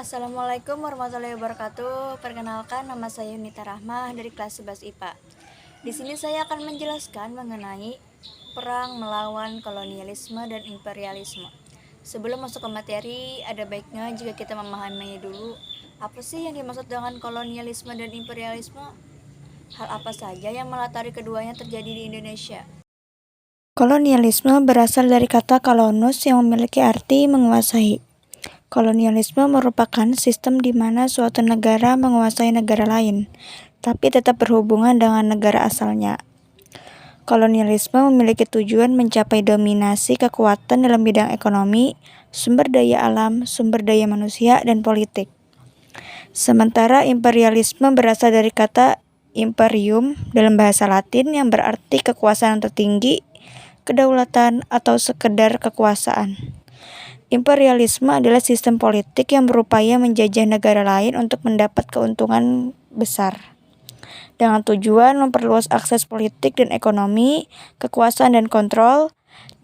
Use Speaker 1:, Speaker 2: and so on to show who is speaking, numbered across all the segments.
Speaker 1: Assalamualaikum warahmatullahi wabarakatuh. Perkenalkan, nama saya Yunita Rahmah dari kelas 11 IPA. Di sini saya akan menjelaskan mengenai perang melawan kolonialisme dan imperialisme. Sebelum masuk ke materi, ada baiknya jika kita memahami dulu apa sih yang dimaksud dengan kolonialisme dan imperialisme? Hal apa saja yang melatari keduanya terjadi di Indonesia?
Speaker 2: Kolonialisme berasal dari kata kolonus yang memiliki arti menguasai. Kolonialisme merupakan sistem di mana suatu negara menguasai negara lain, tapi tetap berhubungan dengan negara asalnya. Kolonialisme memiliki tujuan mencapai dominasi kekuatan dalam bidang ekonomi, sumber daya alam, sumber daya manusia, dan politik. Sementara imperialisme berasal dari kata imperium dalam bahasa Latin yang berarti kekuasaan tertinggi, kedaulatan, atau sekedar kekuasaan. Imperialisme adalah sistem politik yang berupaya menjajah negara lain untuk mendapat keuntungan besar, dengan tujuan memperluas akses politik dan ekonomi, kekuasaan dan kontrol,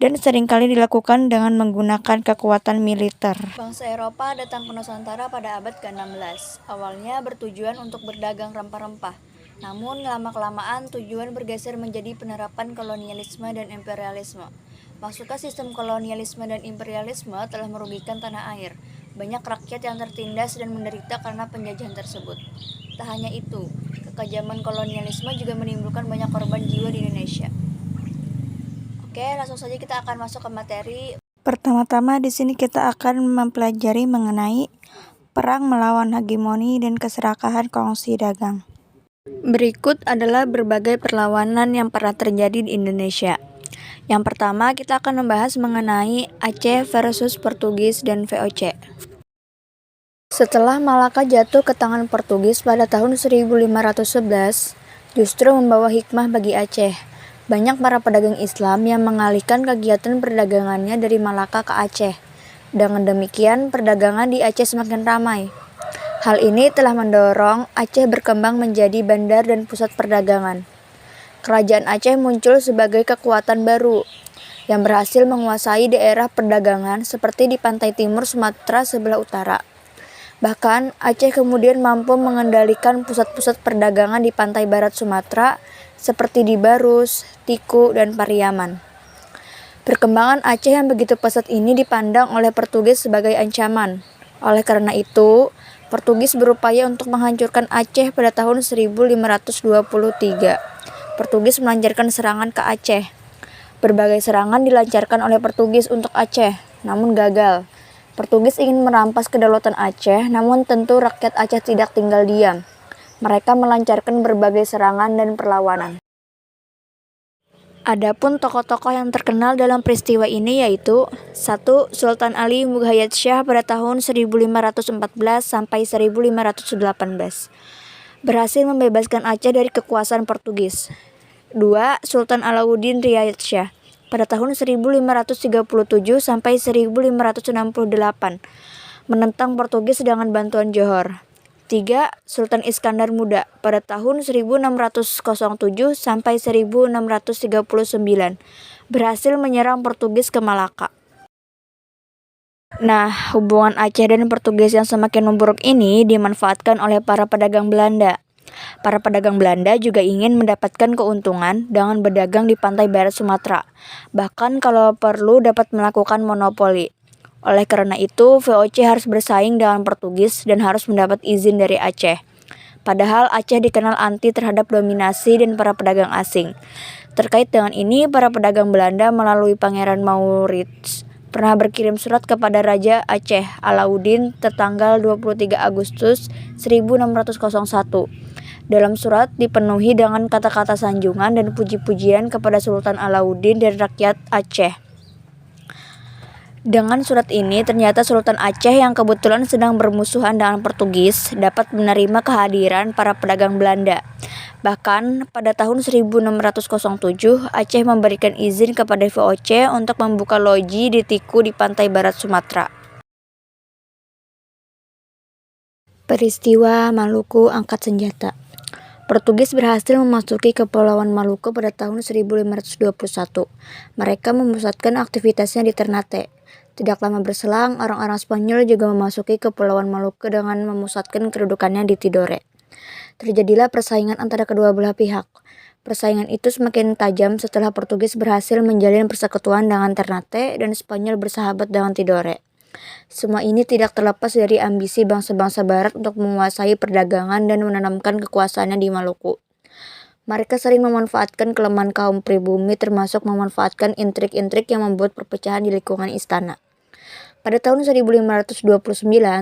Speaker 2: dan seringkali dilakukan dengan menggunakan kekuatan militer.
Speaker 1: Bangsa Eropa datang ke Nusantara pada abad ke-16. Awalnya bertujuan untuk berdagang rempah-rempah. Namun lama-kelamaan tujuan bergeser menjadi penerapan kolonialisme dan imperialisme. Masuknya sistem kolonialisme dan imperialisme telah merugikan tanah air. Banyak rakyat yang tertindas dan menderita karena penjajahan tersebut. Tak hanya itu, kekejaman kolonialisme juga menimbulkan banyak korban jiwa di Indonesia. Oke, langsung saja kita akan masuk ke materi.
Speaker 2: Pertama-tama di sini kita akan mempelajari mengenai perang melawan hegemoni dan keserakahan kongsi dagang. Berikut adalah berbagai perlawanan yang pernah terjadi di Indonesia. Yang pertama, kita akan membahas mengenai Aceh versus Portugis dan VOC. Setelah Malaka jatuh ke tangan Portugis pada tahun 1511, justru membawa hikmah bagi Aceh. Banyak para pedagang Islam yang mengalihkan kegiatan perdagangannya dari Malaka ke Aceh. Dengan demikian, perdagangan di Aceh semakin ramai. Hal ini telah mendorong Aceh berkembang menjadi bandar dan pusat perdagangan. Kerajaan Aceh muncul sebagai kekuatan baru yang berhasil menguasai daerah perdagangan seperti di pantai timur Sumatera sebelah utara. Bahkan, Aceh kemudian mampu mengendalikan pusat-pusat perdagangan di pantai barat Sumatera seperti di Barus, Tiku, dan Pariaman. Perkembangan Aceh yang begitu pesat ini dipandang oleh Portugis sebagai ancaman. Oleh karena itu, Portugis berupaya untuk menghancurkan Aceh pada tahun 1523. Portugis melancarkan serangan ke Aceh. Berbagai serangan dilancarkan oleh Portugis untuk Aceh, namun gagal. Portugis ingin merampas kedaulatan Aceh, namun tentu rakyat Aceh tidak tinggal diam. Mereka melancarkan berbagai serangan dan perlawanan. Adapun tokoh-tokoh yang terkenal dalam peristiwa ini yaitu 1. Sultan Ali Mughayat Shah pada tahun 1514 sampai 1518. Berhasil membebaskan Aceh dari kekuasaan Portugis. 2. Sultan Alauddin Riyad Shah pada tahun 1537 sampai 1568 menentang Portugis dengan bantuan Johor. 3. Sultan Iskandar Muda pada tahun 1607 sampai 1639 berhasil menyerang Portugis ke Malaka. Nah, hubungan Aceh dan Portugis yang semakin memburuk ini dimanfaatkan oleh para pedagang Belanda. Para pedagang Belanda juga ingin mendapatkan keuntungan dengan berdagang di pantai barat Sumatera, bahkan kalau perlu dapat melakukan monopoli. Oleh karena itu, VOC harus bersaing dengan Portugis dan harus mendapat izin dari Aceh. Padahal Aceh dikenal anti terhadap dominasi dan para pedagang asing. Terkait dengan ini, para pedagang Belanda melalui Pangeran Maurits pernah berkirim surat kepada Raja Aceh Alauddin tertanggal 23 Agustus 1601. Dalam surat dipenuhi dengan kata-kata sanjungan dan puji-pujian kepada Sultan Alauddin dan rakyat Aceh. Dengan surat ini, ternyata Sultan Aceh yang kebetulan sedang bermusuhan dengan Portugis dapat menerima kehadiran para pedagang Belanda. Bahkan, pada tahun 1607, Aceh memberikan izin kepada VOC untuk membuka loji di Tiku di pantai barat Sumatera. Peristiwa Maluku Angkat Senjata. Portugis berhasil memasuki Kepulauan Maluku pada tahun 1521. Mereka memusatkan aktivitasnya di Ternate. Tidak lama berselang, orang-orang Spanyol juga memasuki Kepulauan Maluku dengan memusatkan kedudukannya di Tidore. Terjadilah persaingan antara kedua belah pihak. Persaingan itu semakin tajam setelah Portugis berhasil menjalin persekutuan dengan Ternate dan Spanyol bersahabat dengan Tidore. Semua ini tidak terlepas dari ambisi bangsa-bangsa barat untuk menguasai perdagangan dan menanamkan kekuasaannya di Maluku. Mereka sering memanfaatkan kelemahan kaum pribumi, termasuk memanfaatkan intrik-intrik yang membuat perpecahan di lingkungan istana. Pada tahun 1529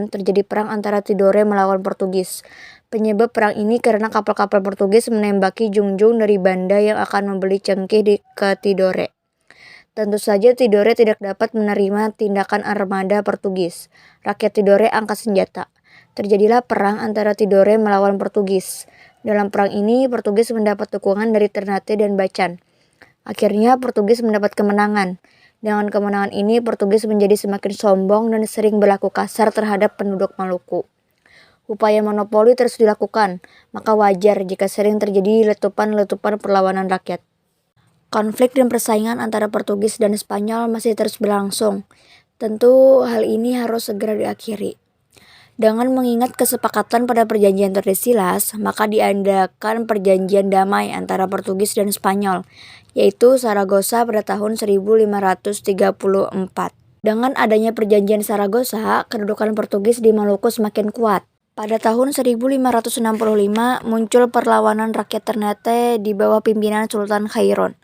Speaker 2: terjadi perang antara Tidore melawan Portugis. Penyebab perang ini karena kapal-kapal Portugis menembaki junjung dari Banda yang akan membeli cengkeh ke Tidore. Tentu saja Tidore tidak dapat menerima tindakan armada Portugis. Rakyat Tidore angkat senjata. Terjadilah perang antara Tidore melawan Portugis. Dalam perang ini, Portugis mendapat dukungan dari Ternate dan Bacan. Akhirnya, Portugis mendapat kemenangan. Dengan kemenangan ini, Portugis menjadi semakin sombong dan sering berlaku kasar terhadap penduduk Maluku. Upaya monopoli terus dilakukan, maka wajar jika sering terjadi letupan-letupan perlawanan rakyat. Konflik dan persaingan antara Portugis dan Spanyol masih terus berlangsung. Tentu hal ini harus segera diakhiri. Dengan mengingat kesepakatan pada perjanjian Tordesillas, maka diadakan perjanjian damai antara Portugis dan Spanyol, yaitu Saragossa pada tahun 1534. Dengan adanya perjanjian Saragossa, kedudukan Portugis di Maluku semakin kuat. Pada tahun 1565 muncul perlawanan rakyat Ternate di bawah pimpinan Sultan Khairon.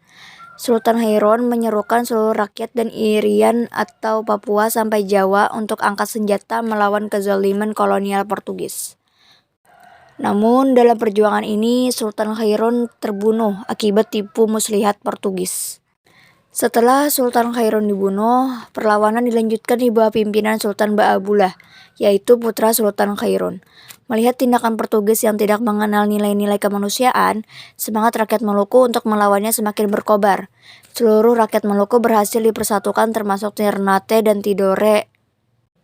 Speaker 2: Sultan Khairon menyerukan seluruh rakyat dan Irian atau Papua sampai Jawa untuk angkat senjata melawan kezaliman kolonial Portugis. Namun dalam perjuangan ini Sultan Khairon terbunuh akibat tipu muslihat Portugis. Setelah Sultan Khairon dibunuh, perlawanan dilanjutkan di bawah pimpinan Sultan Baabullah, yaitu putra Sultan Khairon. Melihat tindakan Portugis yang tidak mengenal nilai-nilai kemanusiaan, semangat rakyat Maluku untuk melawannya semakin berkobar. Seluruh rakyat Maluku berhasil dipersatukan termasuk Ternate dan Tidore.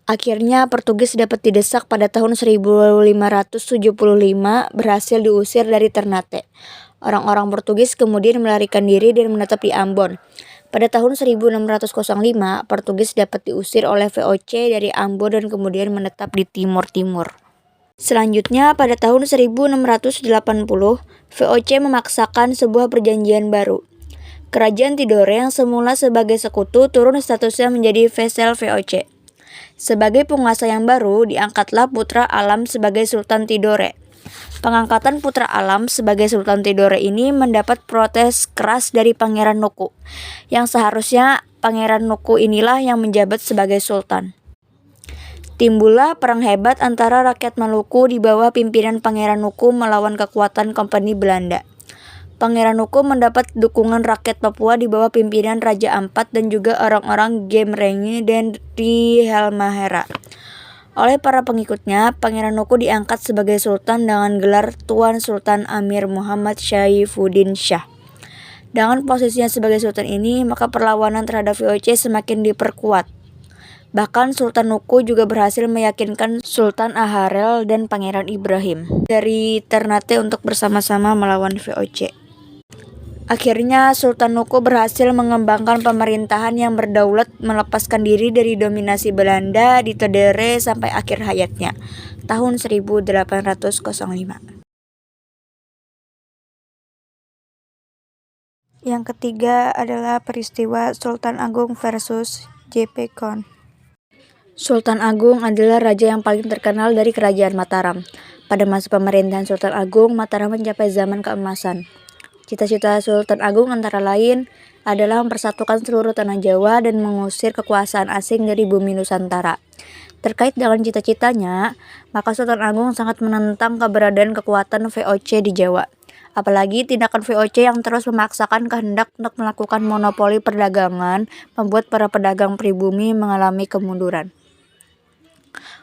Speaker 2: Akhirnya Portugis dapat didesak pada tahun 1575 berhasil diusir dari Ternate. Orang-orang Portugis kemudian melarikan diri dan menetap di Ambon. Pada tahun 1605, Portugis dapat diusir oleh VOC dari Ambon dan kemudian menetap di Timur-Timur. Selanjutnya, pada tahun 1680, VOC memaksakan sebuah perjanjian baru. Kerajaan Tidore yang semula sebagai sekutu turun statusnya menjadi vassal VOC. Sebagai penguasa yang baru, diangkatlah Putra Alam sebagai Sultan Tidore. Pengangkatan Putra Alam sebagai Sultan Tidore ini mendapat protes keras dari Pangeran Nuku, yang seharusnya Pangeran Nuku inilah yang menjabat sebagai Sultan. Timbullah perang hebat antara rakyat Maluku di bawah pimpinan Pangeran Nuku melawan kekuatan Kompani Belanda. Pangeran Nuku mendapat dukungan rakyat Papua di bawah pimpinan Raja Ampat dan juga orang-orang Gemrenge dan di Halmahera. Oleh para pengikutnya, Pangeran Nuku diangkat sebagai Sultan dengan gelar Tuan Sultan Amir Muhammad Syaifuddin Shah. Dengan posisinya sebagai Sultan ini, maka perlawanan terhadap VOC semakin diperkuat. Bahkan Sultan Nuku juga berhasil meyakinkan Sultan Aharel dan Pangeran Ibrahim dari Ternate untuk bersama-sama melawan VOC. Akhirnya Sultan Nuku berhasil mengembangkan pemerintahan yang berdaulat melepaskan diri dari dominasi Belanda di Tidore sampai akhir hayatnya, tahun 1805. Yang ketiga adalah peristiwa Sultan Agung versus J.P. Kon. Sultan Agung adalah raja yang paling terkenal dari Kerajaan Mataram. Pada masa pemerintahan Sultan Agung, Mataram mencapai zaman keemasan. Cita-cita Sultan Agung antara lain adalah mempersatukan seluruh tanah Jawa dan mengusir kekuasaan asing dari bumi Nusantara. Terkait dengan cita-citanya, maka Sultan Agung sangat menentang keberadaan kekuatan VOC di Jawa. Apalagi tindakan VOC yang terus memaksakan kehendak untuk melakukan monopoli perdagangan membuat para pedagang pribumi mengalami kemunduran.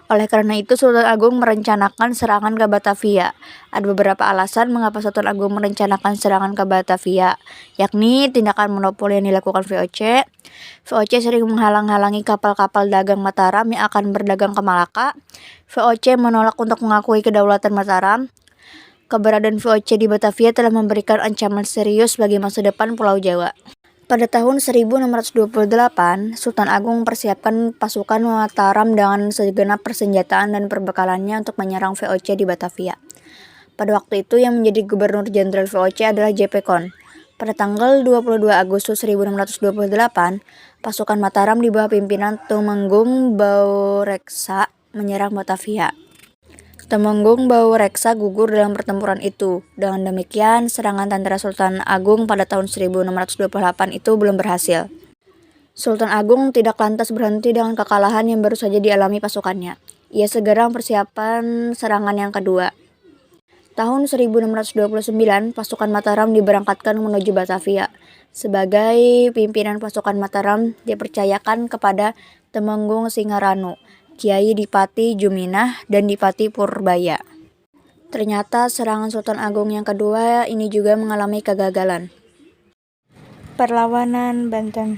Speaker 2: Oleh karena itu, Sultan Agung merencanakan serangan ke Batavia. Ada beberapa alasan mengapa Sultan Agung merencanakan serangan ke Batavia, yakni tindakan monopoli yang dilakukan VOC. VOC sering menghalang-halangi kapal-kapal dagang Mataram yang akan berdagang ke Malaka. VOC menolak untuk mengakui kedaulatan Mataram. Keberadaan VOC di Batavia telah memberikan ancaman serius bagi masa depan Pulau Jawa. Pada tahun 1628, Sultan Agung mempersiapkan pasukan Mataram dengan segenap persenjataan dan perbekalannya untuk menyerang VOC di Batavia. Pada waktu itu yang menjadi Gubernur Jenderal VOC adalah J.P. Kon. Pada tanggal 22 Agustus 1628, pasukan Mataram di bawah pimpinan Tumenggung Baureksa menyerang Batavia. Temenggung Baureksa gugur dalam pertempuran itu. Dengan demikian, serangan tentara Sultan Agung pada tahun 1628 itu belum berhasil. Sultan Agung tidak lantas berhenti dengan kekalahan yang baru saja dialami pasukannya. Ia segera mempersiapkan serangan yang kedua. Tahun 1629, pasukan Mataram diberangkatkan menuju Batavia. Sebagai pimpinan pasukan Mataram dipercayakan kepada Temenggung Singaranu, Kiai Dipati Juminah, dan Dipati Purbaya. Ternyata serangan Sultan Agung yang kedua ini juga mengalami kegagalan. Perlawanan Banten.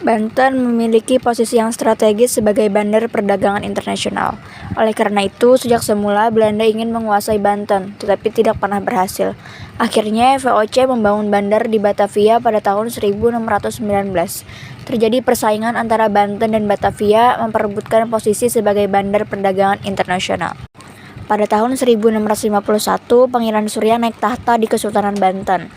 Speaker 2: Banten memiliki posisi yang strategis sebagai bandar perdagangan internasional. Oleh karena itu, sejak semula Belanda ingin menguasai Banten, tetapi tidak pernah berhasil. Akhirnya VOC membangun bandar di Batavia pada tahun 1619. Terjadi persaingan antara Banten dan Batavia memperebutkan posisi sebagai bandar perdagangan internasional. Pada tahun 1651, Pangeran Surya naik tahta di Kesultanan Banten.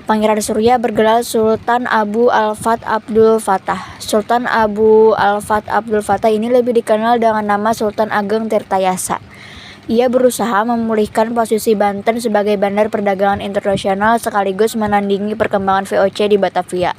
Speaker 2: Pangeran Surya bergelar Sultan Abu al-Fath Abdul Fattah. Sultan Abu al-Fath Abdul Fattah ini lebih dikenal dengan nama Sultan Ageng Tirtayasa. Ia berusaha memulihkan posisi Banten sebagai bandar perdagangan internasional sekaligus menandingi perkembangan VOC di Batavia.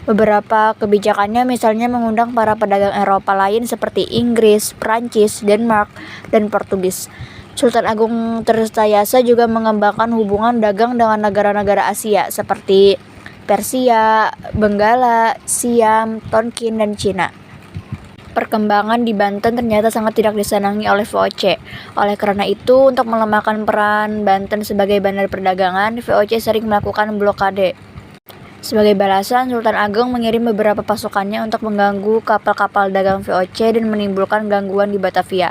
Speaker 2: Beberapa kebijakannya misalnya mengundang para pedagang Eropa lain seperti Inggris, Prancis, Denmark, dan Portugis. Sultan Agung Tirtayasa juga mengembangkan hubungan dagang dengan negara-negara Asia seperti Persia, Benggala, Siam, Tonkin, dan Cina. Perkembangan di Banten ternyata sangat tidak disenangi oleh VOC. Oleh karena itu, untuk melemahkan peran Banten sebagai bandar perdagangan, VOC sering melakukan blokade. Sebagai balasan, Sultan Agung mengirim beberapa pasukannya untuk mengganggu kapal-kapal dagang VOC dan menimbulkan gangguan di Batavia.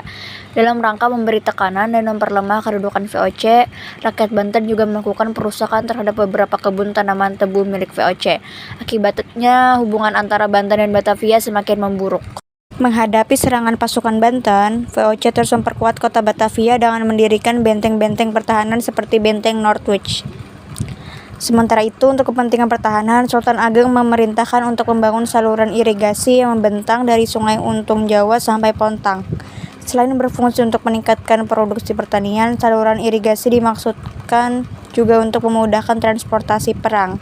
Speaker 2: Dalam rangka memberi tekanan dan memperlemah kedudukan VOC, rakyat Banten juga melakukan perusakan terhadap beberapa kebun tanaman tebu milik VOC. Akibatnya, hubungan antara Banten dan Batavia semakin memburuk. Menghadapi serangan pasukan Banten, VOC terus memperkuat kota Batavia dengan mendirikan benteng-benteng pertahanan seperti benteng Norwich. Sementara itu, untuk kepentingan pertahanan, Sultan Ageng memerintahkan untuk membangun saluran irigasi yang membentang dari Sungai Untung Jawa sampai Pontang. Selain berfungsi untuk meningkatkan produksi pertanian, saluran irigasi dimaksudkan juga untuk memudahkan transportasi perang.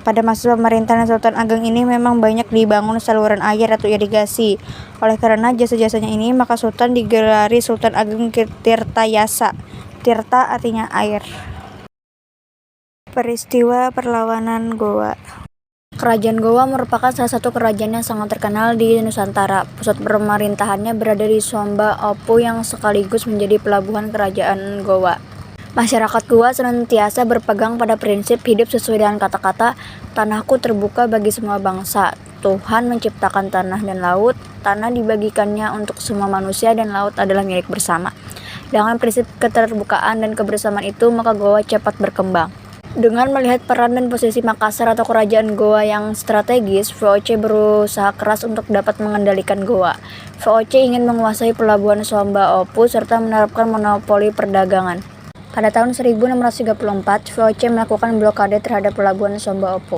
Speaker 2: Pada masa pemerintahan Sultan Ageng ini memang banyak dibangun saluran air atau irigasi. Oleh karena jasa-jasanya ini, maka Sultan digelari Sultan Ageng Tirtayasa. Tirta artinya air. Peristiwa Perlawanan Goa. Kerajaan Goa merupakan salah satu kerajaan yang sangat terkenal di Nusantara. Pusat pemerintahannya berada di Sumba Opu yang sekaligus menjadi pelabuhan kerajaan Goa. Masyarakat Goa senantiasa berpegang pada prinsip hidup sesuai dengan kata-kata, "Tanahku terbuka bagi semua bangsa. Tuhan menciptakan tanah dan laut. Tanah dibagikannya untuk semua manusia dan laut adalah milik bersama." Dengan prinsip keterbukaan dan kebersamaan itu, maka Goa cepat berkembang. Dengan melihat peran dan posisi Makassar atau kerajaan Goa yang strategis, VOC berusaha keras untuk dapat mengendalikan Goa. VOC ingin menguasai pelabuhan Sumba Opu serta menerapkan monopoli perdagangan. Pada tahun 1634, VOC melakukan blokade terhadap pelabuhan Sumba Opu.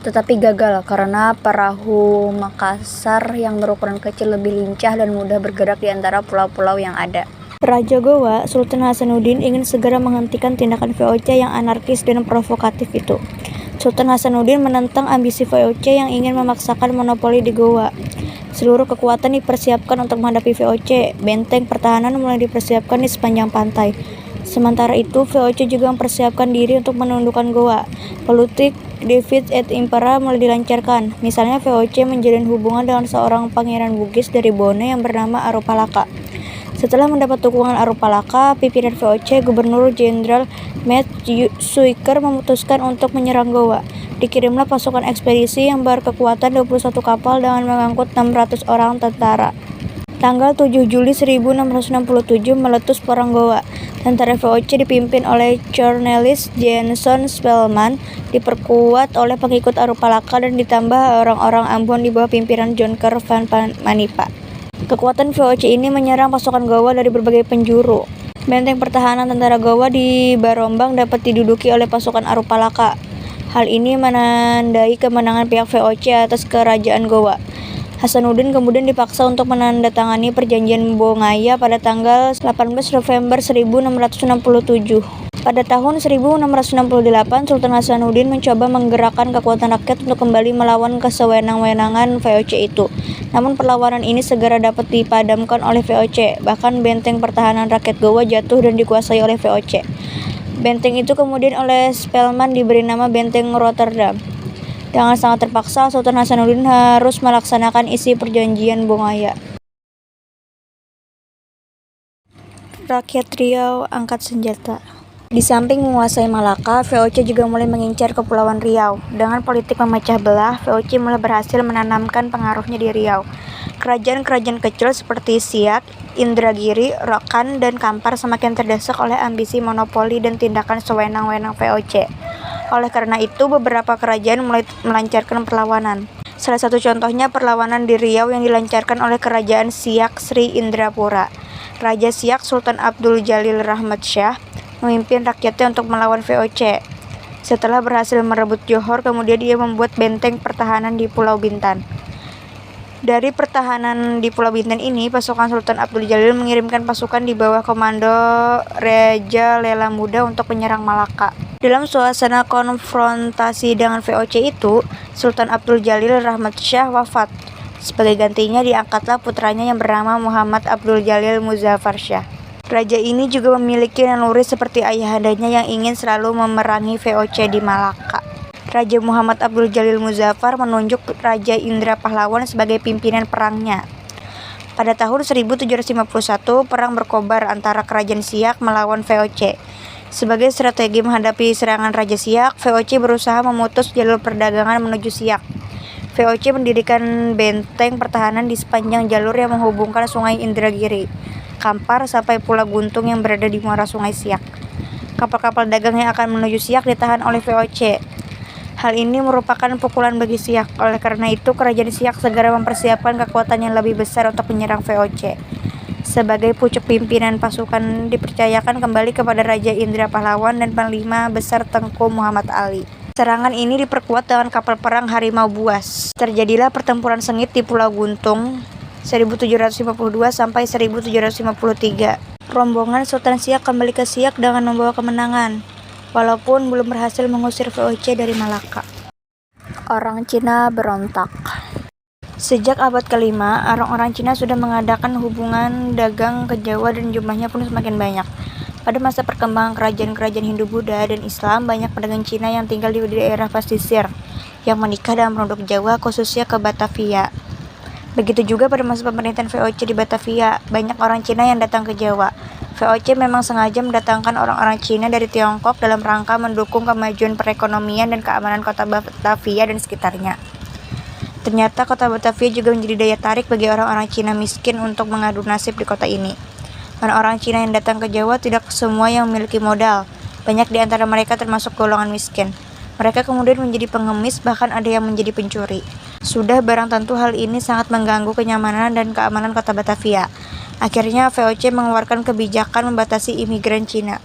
Speaker 2: Tetapi gagal karena perahu Makassar yang berukuran kecil lebih lincah dan mudah bergerak di antara pulau-pulau yang ada. Raja Goa, Sultan Hasanuddin ingin segera menghentikan tindakan VOC yang anarkis dan provokatif itu. Sultan Hasanuddin menentang ambisi VOC yang ingin memaksakan monopoli di Goa. Seluruh kekuatan dipersiapkan untuk menghadapi VOC. Benteng pertahanan mulai dipersiapkan di sepanjang pantai. Sementara itu, VOC juga mempersiapkan diri untuk menundukkan Goa. Politik Divide et Impera mulai dilancarkan. Misalnya, VOC menjalin hubungan dengan seorang pangeran Bugis dari Bone yang bernama Arupalaka. Setelah mendapat dukungan Arupalaka, pimpinan VOC Gubernur Jenderal Met Suiker memutuskan untuk menyerang Goa. Dikirimlah pasukan ekspedisi yang berkekuatan 21 kapal dengan mengangkut 600 orang tentara. Tanggal 7 Juli 1667 meletus Perang Gowa. Tentara VOC dipimpin oleh Cornelis Janson Spelman diperkuat oleh pengikut Arupalaka dan ditambah orang-orang Ambon di bawah pimpinan John Kerr van Manipa. Kekuatan VOC ini menyerang pasukan Gowa dari berbagai penjuru. Benteng pertahanan tentara Gowa di Barombang dapat diduduki oleh pasukan Arupalaka. Hal ini menandai kemenangan pihak VOC atas kerajaan Gowa. Hasanuddin kemudian dipaksa untuk menandatangani perjanjian Bongaya pada tanggal 18 November 1667. Pada tahun 1668, Sultan Hasanuddin mencoba menggerakkan kekuatan rakyat untuk kembali melawan kesewenang-wenangan VOC itu. Namun perlawanan ini segera dapat dipadamkan oleh VOC. Bahkan benteng pertahanan rakyat Gowa jatuh dan dikuasai oleh VOC. Benteng itu kemudian oleh Spelman diberi nama Benteng Rotterdam. Dengan sangat terpaksa, Sultan Hasanuddin harus melaksanakan isi perjanjian Bongaya. Rakyat Riau angkat senjata. Di samping menguasai Malaka, VOC juga mulai mengincar Kepulauan Riau. Dengan politik memecah belah, VOC mulai berhasil menanamkan pengaruhnya di Riau. Kerajaan-kerajaan kecil seperti Siak, Indragiri, Rokan, dan Kampar semakin terdesak oleh ambisi monopoli dan tindakan sewenang-wenang VOC. Oleh karena itu, beberapa kerajaan mulai melancarkan perlawanan. Salah satu contohnya perlawanan di Riau yang dilancarkan oleh kerajaan Siak Sri Indrapura. Raja Siak Sultan Abdul Jalil Rahmat Shah memimpin rakyatnya untuk melawan VOC. Setelah berhasil merebut Johor, kemudian dia membuat benteng pertahanan di Pulau Bintan. Dari pertahanan di Pulau Bintan ini, pasukan Sultan Abdul Jalil mengirimkan pasukan di bawah komando Raja Lela Muda untuk menyerang Malaka. Dalam suasana konfrontasi dengan VOC itu, Sultan Abdul Jalil Rahmat Shah wafat. Sebagai gantinya diangkatlah putranya yang bernama Muhammad Abdul Jalil Muzaffar Shah. Raja ini juga memiliki naluri seperti ayahandanya yang ingin selalu memerangi VOC di Malaka. Raja Muhammad Abdul Jalil Muzaffar menunjuk Raja Indra Pahlawan sebagai pimpinan perangnya. Pada tahun 1751, perang berkobar antara kerajaan Siak melawan VOC. Sebagai strategi menghadapi serangan Raja Siak, VOC berusaha memutus jalur perdagangan menuju Siak. VOC mendirikan benteng pertahanan di sepanjang jalur yang menghubungkan Sungai Indragiri, Kampar sampai Pulau Guntung yang berada di muara Sungai Siak. Kapal-kapal dagang yang akan menuju Siak ditahan oleh VOC. Hal ini merupakan pukulan bagi Siak. Oleh karena itu, kerajaan Siak segera mempersiapkan kekuatan yang lebih besar untuk menyerang VOC. Sebagai pucuk pimpinan pasukan dipercayakan kembali kepada Raja Indra Pahlawan dan Panglima Besar Tengku Muhammad Ali. Serangan ini diperkuat dengan kapal perang Harimau Buas. Terjadilah pertempuran sengit di Pulau Guntung 1752 sampai 1753. Rombongan Sultan Siak kembali ke Siak dengan membawa kemenangan, walaupun belum berhasil mengusir VOC dari Malaka. Orang Cina berontak. Sejak abad ke-5, orang-orang Cina sudah mengadakan hubungan dagang ke Jawa dan jumlahnya pun semakin banyak. Pada masa perkembangan kerajaan-kerajaan Hindu-Buddha dan Islam, banyak pedagang Cina yang tinggal di daerah pesisir yang menikah dengan penduduk Jawa, khususnya ke Batavia. Begitu juga pada masa pemerintahan VOC di Batavia, banyak orang Cina yang datang ke Jawa. VOC memang sengaja mendatangkan orang-orang Cina dari Tiongkok dalam rangka mendukung kemajuan perekonomian dan keamanan kota Batavia dan sekitarnya. Ternyata kota Batavia juga menjadi daya tarik bagi orang-orang Cina miskin untuk mengadu nasib di kota ini. Orang-orang Cina yang datang ke Jawa tidak semua yang memiliki modal. Banyak di antara mereka termasuk golongan miskin. Mereka kemudian menjadi pengemis, bahkan ada yang menjadi pencuri. Sudah barang tentu hal ini sangat mengganggu kenyamanan dan keamanan kota Batavia. Akhirnya VOC mengeluarkan kebijakan membatasi imigran Cina.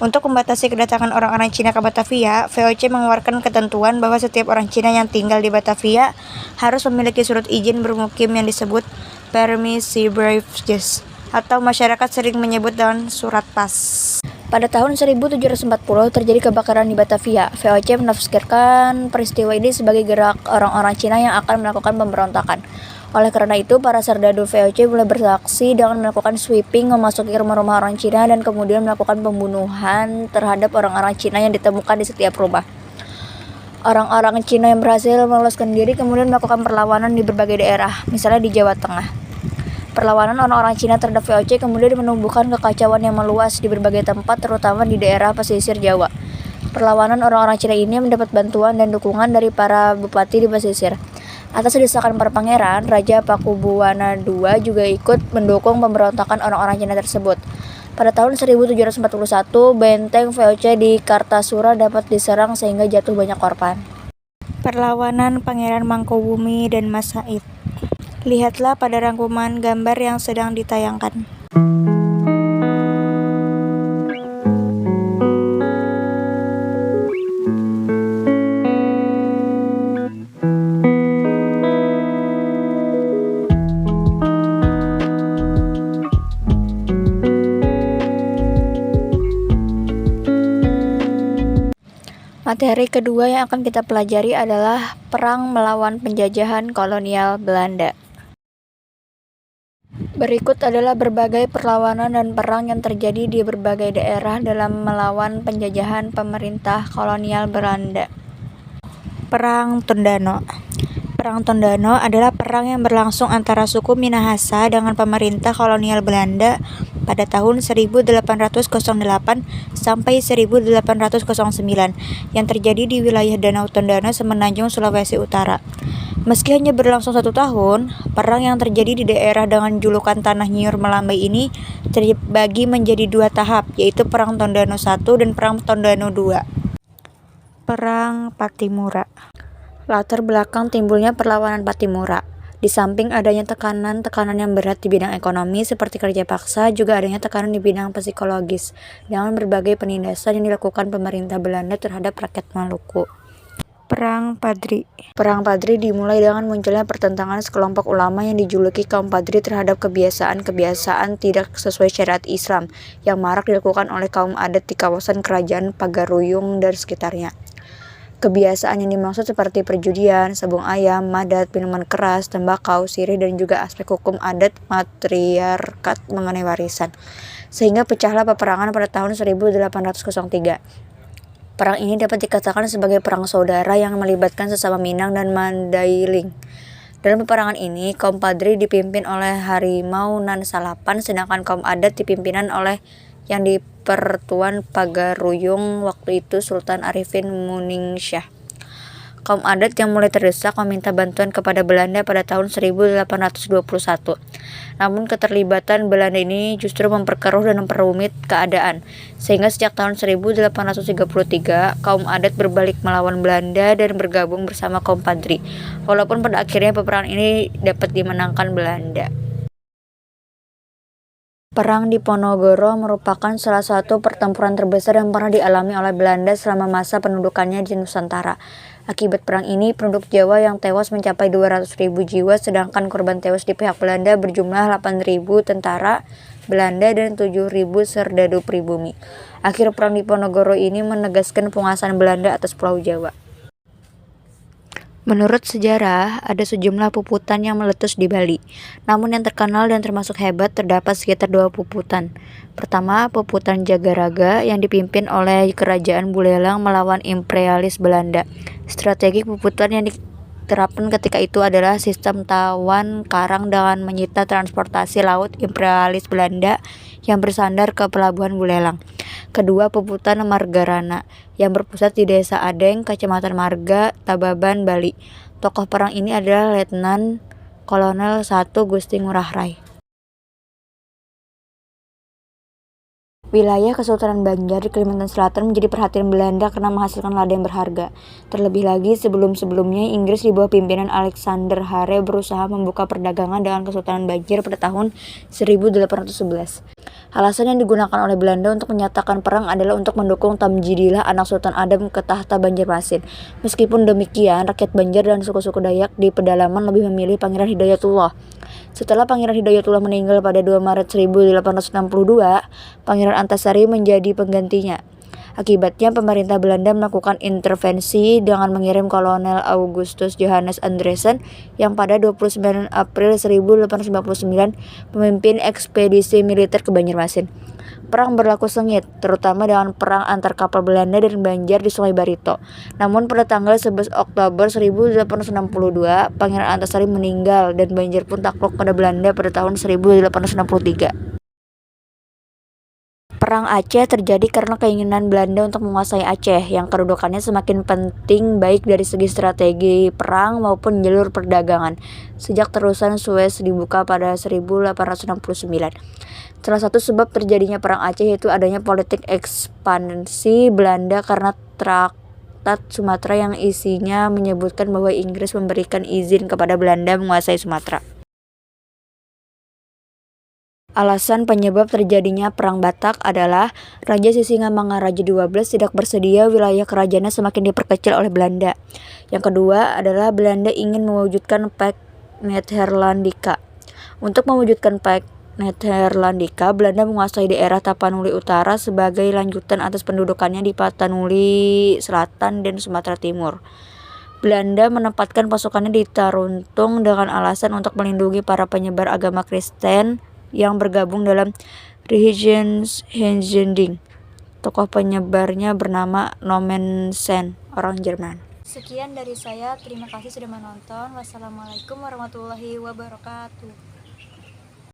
Speaker 2: Untuk membatasi kedatangan orang-orang Cina ke Batavia, VOC mengeluarkan ketentuan bahwa setiap orang Cina yang tinggal di Batavia harus memiliki surat izin bermukim yang disebut permissive atau masyarakat sering menyebut dengan surat pas. Pada tahun 1740 terjadi kebakaran di Batavia. VOC menafsirkan peristiwa ini sebagai gerak orang-orang Cina yang akan melakukan pemberontakan. Oleh karena itu, para serdadu VOC mulai beraksi dengan melakukan sweeping, memasuki rumah-rumah orang Cina dan kemudian melakukan pembunuhan terhadap orang-orang Cina yang ditemukan di setiap rumah. Orang-orang Cina yang berhasil meloloskan diri kemudian melakukan perlawanan di berbagai daerah, misalnya di Jawa Tengah. Perlawanan orang-orang Cina terhadap VOC kemudian menumbuhkan kekacauan yang meluas di berbagai tempat, terutama di daerah pesisir Jawa. Perlawanan orang-orang Cina ini mendapat bantuan dan dukungan dari para bupati di pesisir. Atas desakan para pangeran, Raja Pakubuwana II juga ikut mendukung pemberontakan orang-orang Cina tersebut. Pada tahun 1741, benteng VOC di Kartasura dapat diserang sehingga jatuh banyak korban. Perlawanan Pangeran Mangkubumi dan Mas Said. Lihatlah pada rangkuman gambar yang sedang ditayangkan. Materi kedua yang akan kita pelajari adalah perang melawan penjajahan kolonial Belanda. Berikut adalah berbagai perlawanan dan perang yang terjadi di berbagai daerah dalam melawan penjajahan pemerintah kolonial Belanda. Perang Tondano. Perang Tondano adalah perang yang berlangsung antara suku Minahasa dengan pemerintah kolonial Belanda pada tahun 1808 sampai 1809 yang terjadi di wilayah Danau Tondano Semenanjung Sulawesi Utara. Meski hanya berlangsung 1 tahun, perang yang terjadi di daerah dengan julukan Tanah Nyiur Melambai ini terbagi menjadi 2 tahap, yaitu Perang Tondano I dan Perang Tondano II. Perang Pattimura. Latar belakang timbulnya perlawanan Pattimura. Di samping adanya tekanan yang berat di bidang ekonomi seperti kerja paksa, juga adanya tekanan di bidang psikologis dengan berbagai penindasan yang dilakukan pemerintah Belanda terhadap rakyat Maluku. Perang Padri. Perang Padri dimulai dengan munculnya pertentangan sekelompok ulama yang dijuluki kaum Padri terhadap kebiasaan-kebiasaan tidak sesuai syariat Islam yang marak dilakukan oleh kaum adat di kawasan kerajaan Pagaruyung dan sekitarnya. Kebiasaan yang dimaksud seperti perjudian, sabung ayam, madat, minuman keras, tembakau, sirih, dan juga aspek hukum adat matriarkat mengenai warisan. Sehingga pecahlah peperangan pada tahun 1803. Perang ini dapat dikatakan sebagai perang saudara yang melibatkan sesama Minang dan Mandailing. Dalam peperangan ini, kaum Padri dipimpin oleh Harimau Nan Salapan, sedangkan kaum adat dipimpinan oleh yang di Pertuan Pagaruyung waktu itu Sultan Arifin Muningsyah. Kaum adat yang mulai terdesak meminta bantuan kepada Belanda pada tahun 1821. Namun keterlibatan Belanda ini justru memperkeruh dan memperumit keadaan. Sehingga sejak tahun 1833, kaum adat berbalik melawan Belanda dan bergabung bersama kaum Padri. Walaupun pada akhirnya peperangan ini dapat dimenangkan Belanda. Perang Diponegoro merupakan salah satu pertempuran terbesar yang pernah dialami oleh Belanda selama masa pendudukannya di Nusantara. Akibat perang ini, penduduk Jawa yang tewas mencapai 200.000 jiwa, sedangkan korban tewas di pihak Belanda berjumlah 8.000 tentara Belanda dan 7.000 serdadu pribumi. Akhir perang Diponegoro ini menegaskan penguasaan Belanda atas Pulau Jawa. Menurut sejarah, ada sejumlah puputan yang meletus di Bali. Namun yang terkenal dan termasuk hebat terdapat sekitar 2 puputan. Pertama, puputan Jagaraga yang dipimpin oleh Kerajaan Buleleng melawan imperialis Belanda. Strategi puputan yang diterapkan ketika itu adalah sistem tawan karang dengan menyita transportasi laut imperialis Belanda yang bersandar ke pelabuhan Buleleng. Kedua, puputan Margarana yang berpusat di Desa Adeng, Kecamatan Marga, Tababan, Bali. Tokoh perang ini adalah Letnan Kolonel 1 Gusti Ngurah Rai. Wilayah Kesultanan Banjar di Kalimantan Selatan menjadi perhatian Belanda karena menghasilkan lada yang berharga. Terlebih lagi sebelum-sebelumnya Inggris di bawah pimpinan Alexander Hare berusaha membuka perdagangan dengan Kesultanan Banjar pada tahun 1811. Alasan yang digunakan oleh Belanda untuk menyatakan perang adalah untuk mendukung Tamjidillah anak Sultan Adam ke tahta Banjarmasin. Meskipun demikian, rakyat Banjar dan suku-suku Dayak di pedalaman lebih memilih Pangeran Hidayatullah. Setelah Pangeran Hidayatullah meninggal pada 2 Maret 1862, Pangeran Antasari menjadi penggantinya. Akibatnya pemerintah Belanda melakukan intervensi dengan mengirim Kolonel Augustus Johannes Andresen yang pada 29 April 1899 memimpin ekspedisi militer ke Banjarmasin. Perang berlaku sengit, terutama dengan perang antar kapal Belanda dan Banjar di Sungai Barito. Namun pada tanggal 11 Oktober 1862, Pangeran Antasari meninggal dan Banjar pun takluk pada Belanda pada tahun 1863. Perang Aceh terjadi karena keinginan Belanda untuk menguasai Aceh, yang kedudukannya semakin penting baik dari segi strategi perang maupun jalur perdagangan, sejak terusan Suez dibuka pada 1869. Salah satu sebab terjadinya Perang Aceh yaitu adanya politik ekspansi Belanda karena Traktat Sumatera yang isinya menyebutkan bahwa Inggris memberikan izin kepada Belanda menguasai Sumatera. Alasan penyebab terjadinya Perang Batak adalah Raja Sisingamangaraja XII tidak bersedia wilayah kerajaannya semakin diperkecil oleh Belanda. Yang kedua adalah Belanda ingin mewujudkan Pax Netherlandica. Untuk mewujudkan Pax Netherlandica, Belanda menguasai daerah Tapanuli Utara sebagai lanjutan atas pendudukannya di Tapanuli Selatan dan Sumatera Timur. Belanda menempatkan pasukannya di Taruntung dengan alasan untuk melindungi para penyebar agama Kristen yang bergabung dalam Reichshending. Tokoh penyebarnya bernama Nommensen, orang Jerman.
Speaker 1: Sekian dari saya, terima kasih sudah menonton. Wassalamualaikum warahmatullahi wabarakatuh.